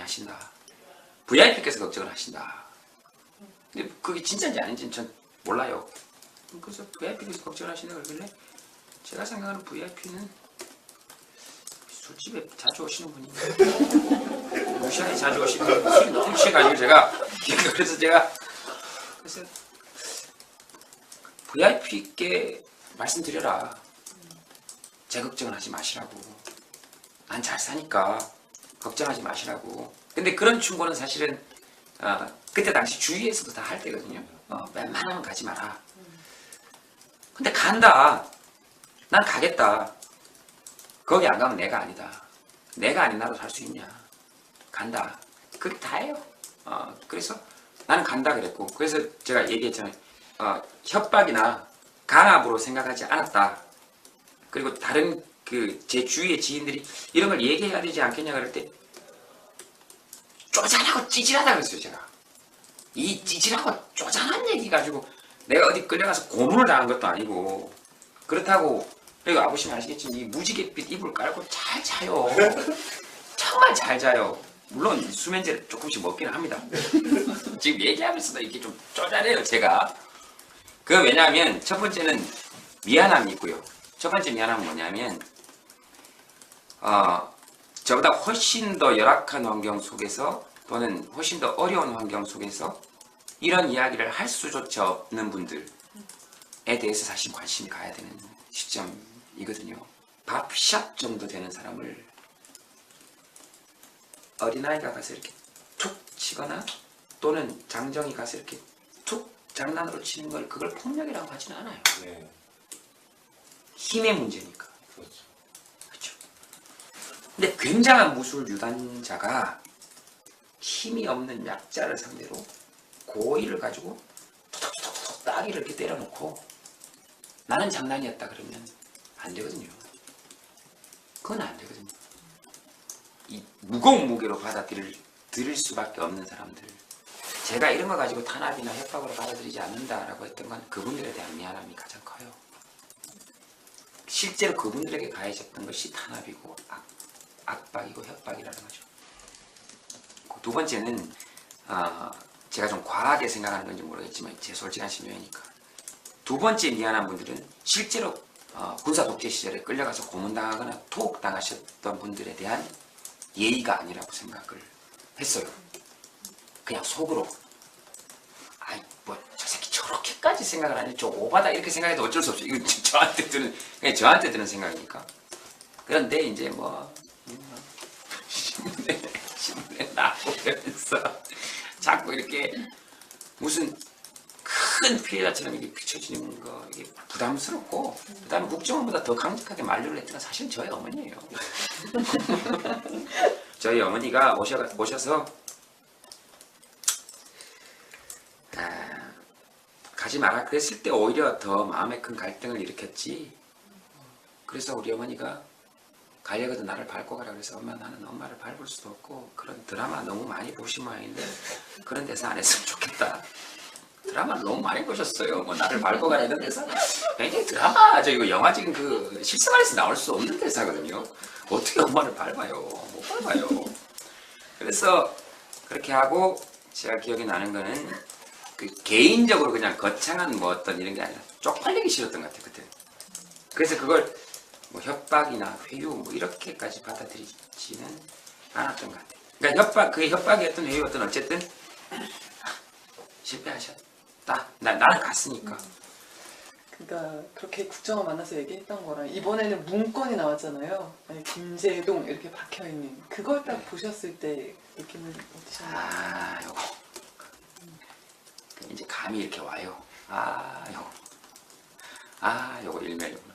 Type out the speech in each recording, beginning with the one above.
하신다. VIP께서 걱정을 하신다. 근데 그게 진짜인지 아닌지는 전 몰라요. 그래서 VIP께서 걱정을 하신다 그러길래 제가 생각하는 VIP는 술집에 자주 오시는 분이 무시하게 자주 오시는 분이 술이 너무 취해가지고 그래서 VIP께 말씀드려라. 제 걱정을 하지 마시라고. 난 잘 사니까 걱정하지 마시라고. 근데 그런 충고는 사실은 그때 당시 주위에서도 다 할 때거든요. 웬만하면 가지 마라. 근데 간다. 난 가겠다. 거기 안 가면 내가 아니다. 내가 아닌 나도 살 수 있냐. 간다. 그게 다예요. 그래서 나는 간다 그랬고, 그래서 제가 얘기했잖아요. 협박이나 강압으로 생각하지 않았다. 그리고 다른 제 주위의 지인들이 이런 걸 얘기해야 되지 않겠냐 그럴 때 쪼잔하고 찌질하다 그랬어요. 제가 이 찌질하고 쪼잔한 얘기 가지고 내가 어디 끌려가서 고문을 당한 것도 아니고, 그렇다고 여기 아버님 아시겠지만 이 무지갯빛 이불 깔고 잘 자요. 정말 잘 자요. 물론 수면제를 조금씩 먹기는 합니다. 지금 얘기하면서도 이렇게 좀 쪼잔해요 제가. 왜냐하면 첫 번째는 미안함이 있고요. 첫 번째 미안함은 뭐냐면 저보다 훨씬 더 열악한 환경 속에서 또는 훨씬 더 어려운 환경 속에서 이런 이야기를 할 수조차 없는 분들에 대해서 사실 관심이 가야 되는 시점이거든요. 밥샵 정도 되는 사람을 어린아이가 가서 이렇게 툭 치거나 또는 장정이 가서 이렇게 툭 장난으로 치는 걸 그걸 폭력이라고 하지는 않아요. 네. 힘의 문제니까. 그렇죠. 그렇죠. 근데 굉장한 무술 유단자가 힘이 없는 약자를 상대로 고의를 가지고 톡톡톡톡 따기를 이렇게 때려놓고 나는 장난이었다 그러면 안 되거든요. 그건 안 되거든요. 이 무거운 무게로 받아들일 수밖에 없는 사람들. 제가 이런 거 가지고 탄압이나 협박으로 받아들이지 않는다라고 했던 건 그분들에 대한 미안함이 가장 커요. 실제로 그분들에게 가해졌던 것이 탄압이고 압박이고 협박이라는 거죠. 두 번째는 제가 좀 과하게 생각하는 건지 모르겠지만 제 솔직한 심정이니까, 두 번째 미안한 분들은 실제로 군사 독재 시절에 끌려가서 고문당하거나 투옥당하셨던 분들에 대한 예의가 아니라고 생각을 했어요. 그냥 속으로 아이 뭐 저 새끼 저렇게까지 생각을 하니 저 오바다 이렇게 생각해도 어쩔 수 없죠. 이거 저한테 드는 생각이니까. 그런데 이제 신문에 나오면서 자꾸 이렇게 무슨 큰 피해자처럼 이게 비춰지는 거 이게 부담스럽고, 그다음에 국정원보다 더 강력하게 만류를 했던 건 사실 저희 어머니예요. 저희 어머니가 오셔서 가지 마라 그랬을 때 오히려 더 마음에 큰 갈등을 일으켰지. 그래서 우리 어머니가 가려거든 나를 밟고 가라 그래서 엄마 나는 엄마를 밟을 수도 없고 그런 드라마 너무 많이 보신 모양인데 그런 대사 안 했으면 좋겠다. 드라마를 너무 많이 보셨어요. 나를 밟고 가라 이런 대사 굉장히 드라마죠. 이거 영화 지금 실생활에서 나올 수 없는 대사거든요. 어떻게 엄마를 밟아요? 못 밟아요. 그래서 그렇게 하고 제가 기억이 나는 거는 개인적으로 그냥 거창한 어떤 이런 게 아니라 쪽팔리기 싫었던 것 같아요 그때. 그래서 그걸 협박이나 회유 이렇게까지 받아들이지는 않았던 것 같아요. 그러니까 그게 협박이었던 회유였던 어쨌든 실패하셨다. 나는 갔으니까. 그러니까 그렇게 국정원 만나서 얘기했던 거랑 이번에는 문건이 나왔잖아요. 김제동 이렇게 박혀있는 그걸 딱 보셨을 때 느낌은 어떠셨나요? 요거 이제 감이 이렇게 와요. 요거 일면이구나.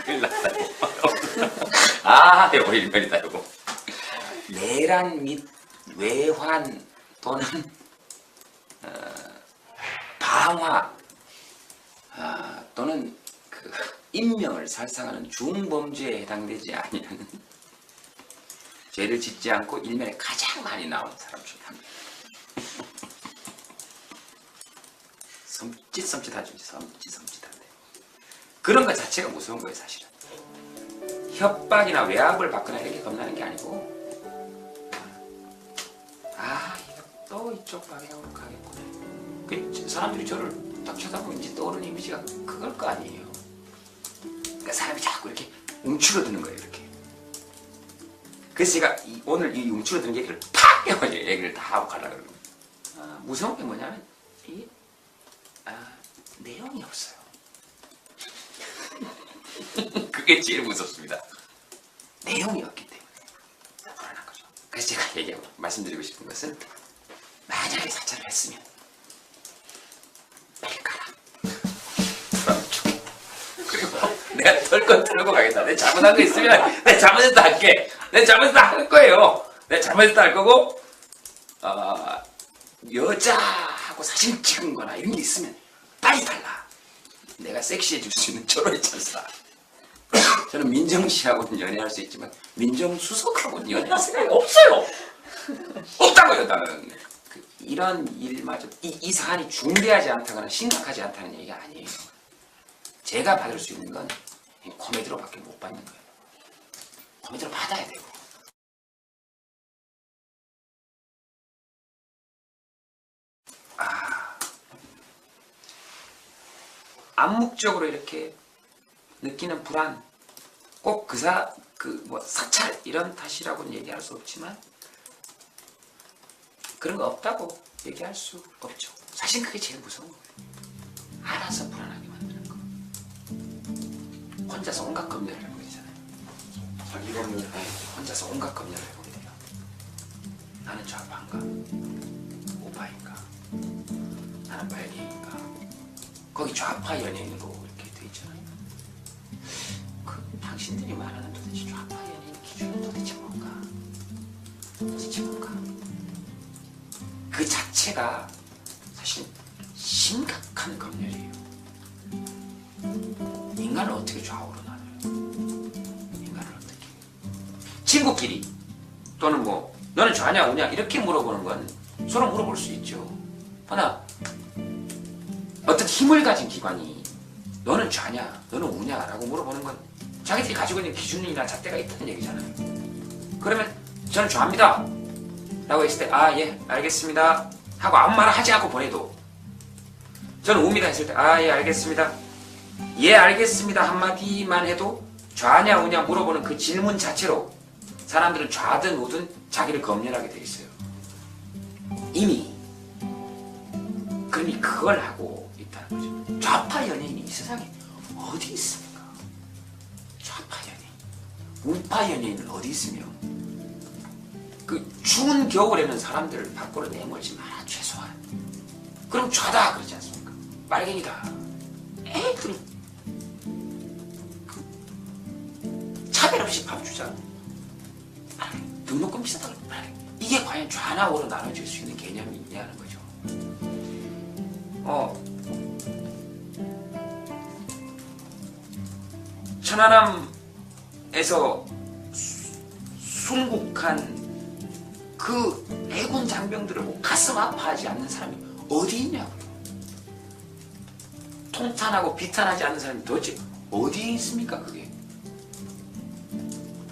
큰일 났다. 요거 일면이다. 요거 내란 및 외환 또는 방화 또는 인명을 살상하는 중범죄에 해당되지 아니하는 죄를 짓지 않고 일면에 가장 많이 나오는 사람 중에 한 명. 섬찟하죠. 섬찟한데 그런 것 자체가 무서운 거예요 사실은. 협박이나 외압을 받거나 이렇게 겁나는 게 아니고 이쪽 방향으로 가겠구나. 그 사람들이 저를 딱 쳐다보면 이제 떠오르는 이미지가 그걸 거 아니에요. 그러니까 사람이 자꾸 이렇게 움츠러드는 거예요, 이렇게. 그래서 제가 오늘 이 움츠러드는 얘기를 팍 해가지고 얘기를 다 하고 가려고 그러는 거예요. 무서운 게 뭐냐면, 내용이 없어요. 그게 제일 무섭습니다. 내용이 없기 때문에 불안한 거죠. 그래서 제가 말씀드리고 싶은 것은, 만약에 사찰을 했으면 빨리 가라. 그러면 좋겠다. 그리고 내가 털건 털고 가겠다. 내 잘못한 거 있으면 내 잘못했다 할게. 내 잘못했다 할 거예요. 내 잘못했다 할 거고, 여자하고 사진 찍은 거나 이런 게 있으면 빨리 달라. 내가 섹시해질 수 있는 저런 찬스다. 저는 민정 씨하고는 연애할 수 있지만 민정수석하고는 연애할 생각이 없어요. 없다고요, 나는. 이런 일마저 이 사안이 중대하지 않다거나 심각하지 않다는 얘기가 아니에요. 제가 받을 수 있는 건 코미디로밖에 못 받는 거예요. 코미디로 받아야 되고. 암묵적으로 이렇게 느끼는 불안, 꼭 사찰 이런 탓이라고는 얘기할 수 없지만 그런 거 없다고 얘기할 수 없죠. 사실 그게 제일 무서운 거예요. 알아서 불안하게 만드는 거. 혼자서 온갖 검열을 해보게 되잖아요. 자기 검열. 네, 혼자서 온갖 검열을 해보게 돼요. 나는 좌파인가? 우파인가? 나는 빨갱이인가? 거기 좌파 연예인으로 이렇게 돼 있잖아요. 당신들이 말하는 도대체 좌파 연예인 기준은 도대체 뭔가? 도대체 뭔가? 그 자체가 사실 심각한 검열이에요. 인간을 어떻게 좌우로 나눠요? 인간을 어떻게? 친구끼리 또는 너는 좌냐 우냐 이렇게 물어보는 건 서로 물어볼 수 있죠. 하나 어떤 힘을 가진 기관이 너는 좌냐 너는 우냐라고 물어보는 건 자기들이 가지고 있는 기준이나 잣대가 있다는 얘기잖아요. 그러면 저는 좌입니다 라고 했을 때 예 알겠습니다 하고 아무 말 하지 않고 보내도, 저는 우입니다 했을 때 예 알겠습니다 예 알겠습니다 한마디만 해도 좌냐 우냐 물어보는 그 질문 자체로 사람들은 좌든 우든 자기를 검열하게 돼 있어요. 이미 그걸 하고 있다는 거죠. 좌파 연예인이 이 세상에 어디 있습니까? 좌파 연예인, 우파 연예인은 어디 있으며, 그 추운 겨울에는 사람들을 밖으로 내몰지 마라 최소한. 그럼 좌다 그러지 않습니까? 빨갱이다. 애들이 차별 없이 밥 주자. 등록금 비싸다고. 이게 과연 좌나 우로 나눠질 수 있는 개념이 있냐는 거죠. 천안함에서 순국한 그 해군 장병들을 보고 가슴 아파하지 않는 사람이 어디 있냐고요. 통탄하고 비탄하지 않는 사람이 도대체 어디에 있습니까, 그게?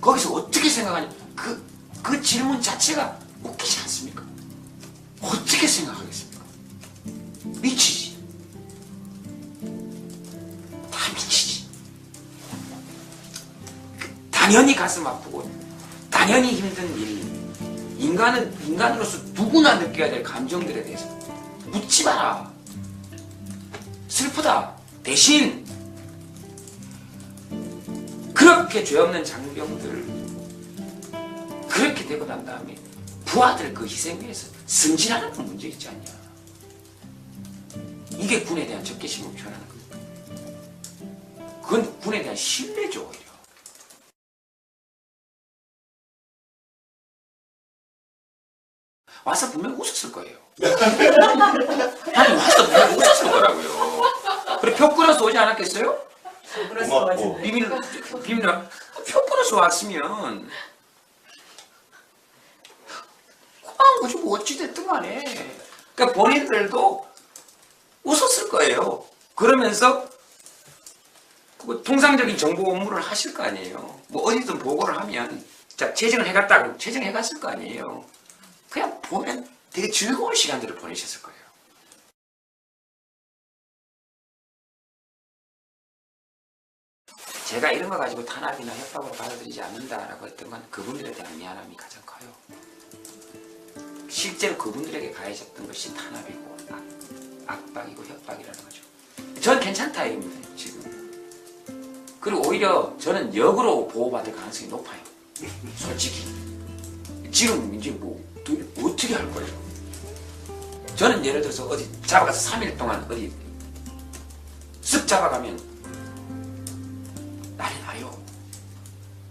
거기서 어떻게 생각하냐. 그 질문 자체가 웃기지 않습니까? 어떻게 생각하겠습니까? 미치지. 다 미치지. 당연히 가슴 아프고 당연히 힘든 일, 인간으로서 누구나 느껴야 될 감정들에 대해서 묻지 마라. 슬프다. 대신 그렇게 죄 없는 장병들 그렇게 되고 난 다음에 부하들 그 희생 위해서 승진하는 건 문제 있지 않냐. 이게 군에 대한 적개심을 표현하는 겁니다. 그건 군에 대한 신뢰죠, 오히려. 와서 분명히 웃었을 거예요. 아니, 와서 분명히 웃었을 거라고요. 그래, 표 끊어서 오지 않았겠어요? 고맙고. 비밀로 표 끊어서 왔으면 그만 거지 뭐 어찌됐든 간에. 그러니까 본인들도 웃었을 거예요. 그러면서 통상적인 정보 업무를 하실 거 아니에요. 뭐 어디든 보고를 하면 자, 채증을 해갔다 그럼 채증해갔을 거 아니에요. 그냥 보면 되게 즐거운 시간들을 보내셨을 거예요. 제가 이런 거 가지고 탄압이나 협박으로 받아들이지 않는다라고 했던 건 그분들에 대한 미안함이 가장 커요. 실제로 그분들에게 가해졌던 것이 탄압이고 압박이고 협박이라는 거죠. 전 괜찮다 이겁니다 지금. 그리고 오히려 저는 역으로 보호받을 가능성이 높아요. 솔직히 지금 이제 뭐 어떻게 할 거예요? 저는 예를 들어서 어디 잡아가서 3일 동안 어디 쓱 잡아가면 난리 나요.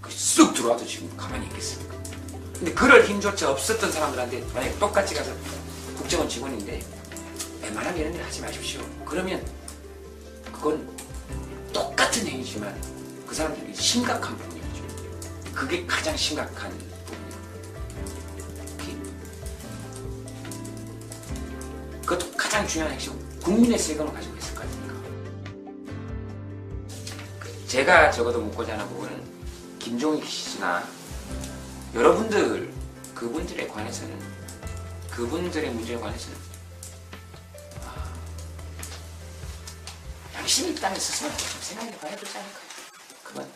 쓱 들어와도 지금 가만히 있겠습니까? 근데 그럴 힘조차 없었던 사람들한테 만약에 똑같이 가서 국정원 직원인데 웬만하면 이런 일 하지 마십시오. 그러면 그건 똑같은 행위지만 그 사람들이 심각한 부분이죠. 그게 가장 심각한 부분이에요. 그것도 가장 중요한 핵심, 국민의 세금을 가지고 있을 거 아닙니까? 제가 적어도 묻고자 하는 부분은 김종익 씨나 여러분들 그분들에 관해서는 그분들의 문제에 관해서는 양심이 있다면 스스로 좀 생각해 봐야 되지 않을까요? 그건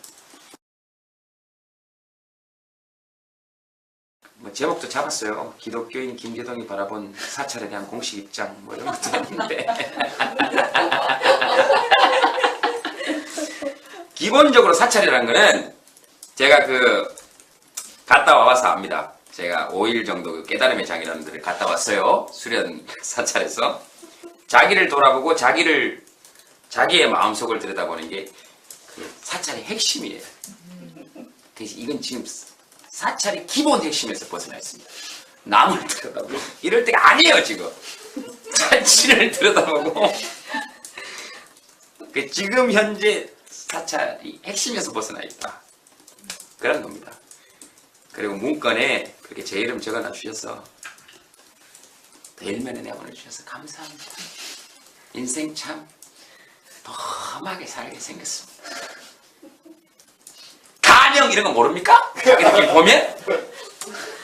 뭐 제목도 잡았어요. 기독교인 김재동이 바라본 사찰에 대한 공식 입장 뭐 이런 것도 했는데 기본적으로 사찰이라는 거는 제가 갔다 와서 압니다. 제가 5일 정도 그 깨달음의 장이라는 데를 갔다 왔어요. 수련 사찰에서 자기를 돌아보고 자기의 마음속을 들여다보는 게 그 사찰의 핵심이에요. 그래서 이건 지금 사찰의 기본 핵심에서 벗어나 있습니다. 남을 들여다보고 이럴 때가 아니에요 지금. 자신을 들여다보고 지금 현재 사찰이 핵심에서 벗어나 있다. 그런 겁니다. 그리고 문건에 그렇게 제 이름 적어놔 주셔서 일면에 내보내주셔서 감사합니다. 인생 참 험하게 살게 생겼습니다. 가명 이런 거 모릅니까? 이렇게 보면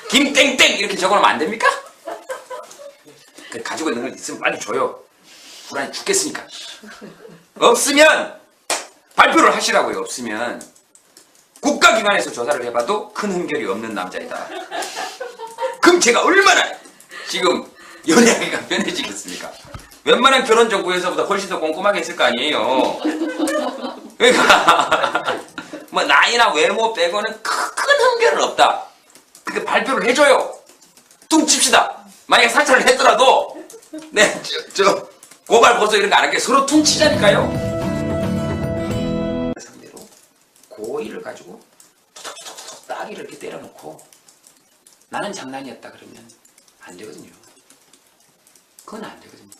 김땡땡 이렇게 적어놓으면 안 됩니까? 가지고 있는 걸 있으면 빨리 줘요. 불안해 죽겠으니까. 없으면 발표를 하시라고요. 없으면 국가기관에서 조사를 해봐도 큰 흠결이 없는 남자이다. 그럼 제가 얼마나 지금 연예계가 변해지겠습니까? 웬만한 결혼 정보에서보다 훨씬 더 꼼꼼하게 했을 거 아니에요. 그러니까 뭐 나이나 외모 빼고는 큰 흠결은 없다. 그렇게 발표를 해줘요. 퉁칩시다. 만약에 사찰을 했더라도 네, 저 고발 고소 이런 거 안 할게. 서로 퉁치자니까요. 상대로 고의를 가지고 톡톡톡톡 따기를 이렇게 때려놓고 나는 장난이었다 그러면 안 되거든요. 그건 안 되거든요.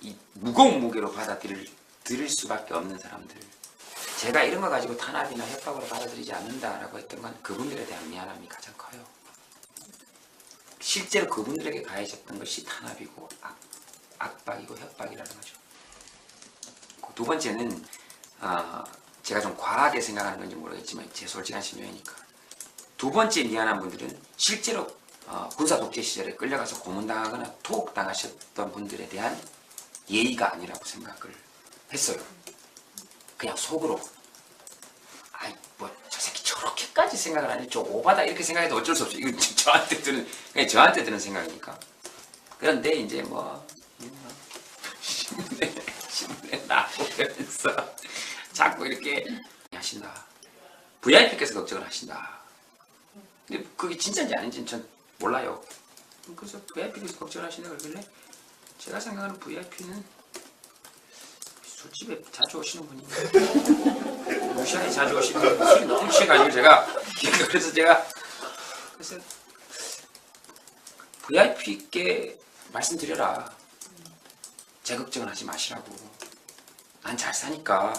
이 무거운 무게로 받아들일 수밖에 없는 사람들. 제가 이런 거 가지고 탄압이나 협박으로 받아들이지 않는다라고 했던 건 그분들에 대한 미안함이 가장 커요. 실제로 그분들에게 가해졌던 것이 탄압이고 압박이고 협박이라는 거죠. 두 번째는 제가 좀 과하게 생각하는 건지 모르겠지만 제 솔직한 신념이니까 두 번째 미안한 분들은 실제로 군사 독재 시절에 끌려가서 고문당하거나 투옥당하셨던 분들에 대한 예의가 아니라고 생각을 했어요. 그냥 속으로 아이 뭐 저 새끼 저렇게까지 생각을 하니 좀 오바다 이렇게 생각해도 어쩔 수 없죠. 이거 그냥 저한테 드는 생각이니까. 그런데 이제 뭐 신문에 나오고 그러면서 자꾸 이렇게 하신다. VIP께서 걱정을 하신다. 근데 그게 진짜인지 아닌지는 전 몰라요. 그래서 VIP께서 걱정을 하신다 그러길래 제가 생각하는 VIP는 술집에 자주 오시는 분이 무시하게 자주 오시는 분 술이 너무 취해가지고 제가 그래서 VIP께 말씀드려라. 제 걱정을 하지 마시라고. 난 잘 사니까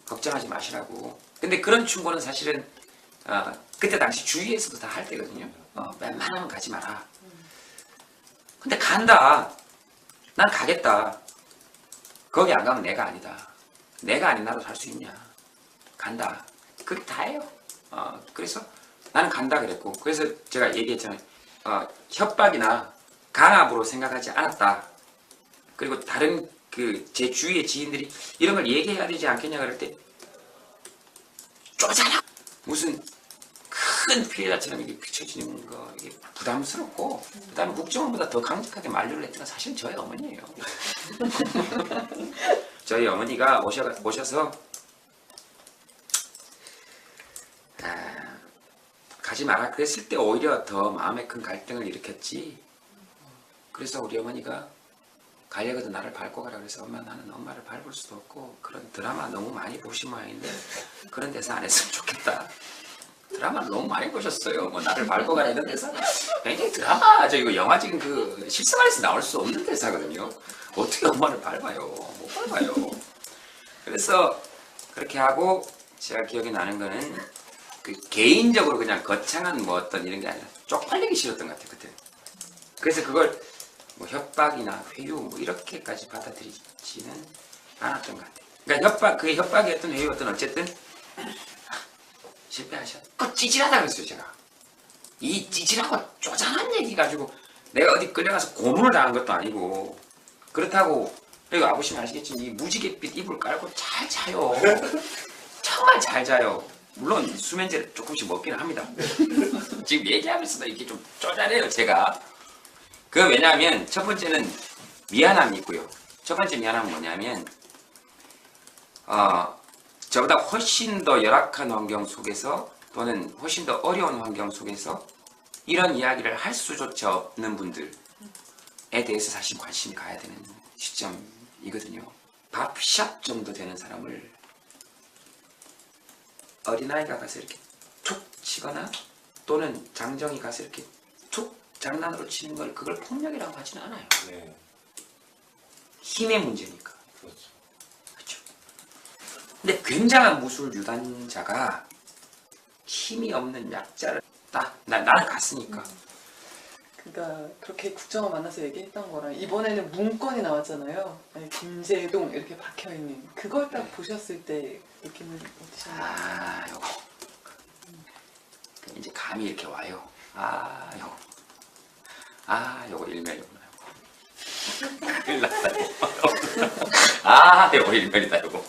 걱정하지 마시라고. 근데 그런 충고는 사실은 그때 당시 주위에서도 다 할 때거든요. 웬만하면 가지 마라. 근데 간다. 난 가겠다. 거기 안 가면 내가 아니다. 내가 아닌 나로 살 수 있냐. 간다. 그게 다예요. 그래서 나는 간다 그랬고 그래서 제가 얘기했잖아요. 협박이나 간압으로 생각하지 않았다. 그리고 다른 제 주위의 지인들이 이런 걸 얘기해야 되지 않겠냐 그럴 때 쪼잔하 무슨 큰 피해자처럼 이게 비춰지는 거 이게 부담스럽고 그다음에 국정원보다 더 강력하게 만류를 했던 건 사실 저희 어머니예요. 저희 어머니가 오셔서 가지 마라 그랬을 때 오히려 더 마음에 큰 갈등을 일으켰지. 그래서 우리 어머니가 가려거든 나를 밟고 가라 그래서 엄마 나는 엄마를 밟을 수도 없고 그런 드라마 너무 많이 보신 모양인데 그런 대사 안 했으면 좋겠다. 드라마를 너무 많이 보셨어요. 뭐 나를 밟고 가라 이런 대사 굉장히 드라마죠. 이거 영화 지금 그 실생활에서 나올 수 없는 대사거든요. 어떻게 엄마를 밟아요? 못 밟아요. 그래서 그렇게 하고 제가 기억이 나는 거는 그 개인적으로 그냥 거창한 뭐 어떤 이런 게 아니라 쪽팔리기 싫었던 것 같아요 그때. 그래서 그걸 뭐 협박이나 회유 뭐 이렇게까지 받아들이지는 않았던 것 같아요. 그러니까 그게 협박이었던 회유였던 어쨌든 실패하셨고 찌질하다 그랬어요 제가. 이 찌질하고 쪼잔한 얘기 가지고 내가 어디 끌려가서 고문을 당한 것도 아니고 그렇다고 그리고 아버님이 아시겠지만 이 무지갯빛 이불 깔고 잘 자요. 정말 잘 자요. 물론 수면제를 조금씩 먹기는 합니다. 지금 얘기하면서도 이렇게 좀 쪼잔해요 제가. 그 왜냐하면 첫 번째는 미안함이 있고요. 첫 번째 미안함은 뭐냐면 저보다 훨씬 더 열악한 환경 속에서 또는 훨씬 더 어려운 환경 속에서 이런 이야기를 할 수조차 없는 분들에 대해서 사실 관심이 가야 되는 시점이거든요. 밥샵 정도 되는 사람을 어린아이가 가서 이렇게 툭 치거나 또는 장정이 가서 이렇게 툭 장난으로 치는 걸 그걸 폭력이라고 하지는 않아요. 네. 힘의 문제니까. 그렇죠. 그렇죠. 근데 굉장한 무술 유단자가 힘이 없는 약자를 나는 갔으니까. 그러니까 그렇게 국정원 만나서 얘기했던 거랑 이번에는 문건이 나왔잖아요. 아니, 김제동 이렇게 박혀 있는 그걸 딱 보셨을 때 느낌은 어떠셨나요? 요거. 이제 감이 이렇게 와요. 요거 일면이구나. 큰일 났다, 요거. 요거 일면이다, 요거.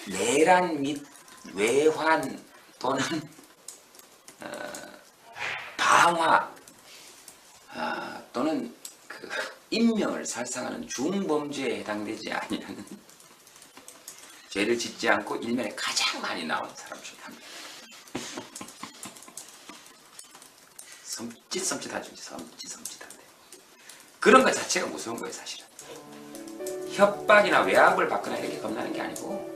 내란 및 외환 또는 방화 또는 그 인명을 살상하는 중범죄에 해당되지 아니하는 죄를 짓지 않고 일면에 가장 많이 나온 사람 중에 한 명. 섬찟하죠. 섬찟한데 그런 것 자체가 무서운 거예요 사실은. 협박이나 외압을 받거나 이렇게 겁나는 게 아니고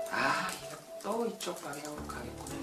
이거 또 이쪽 방향으로 가겠구나.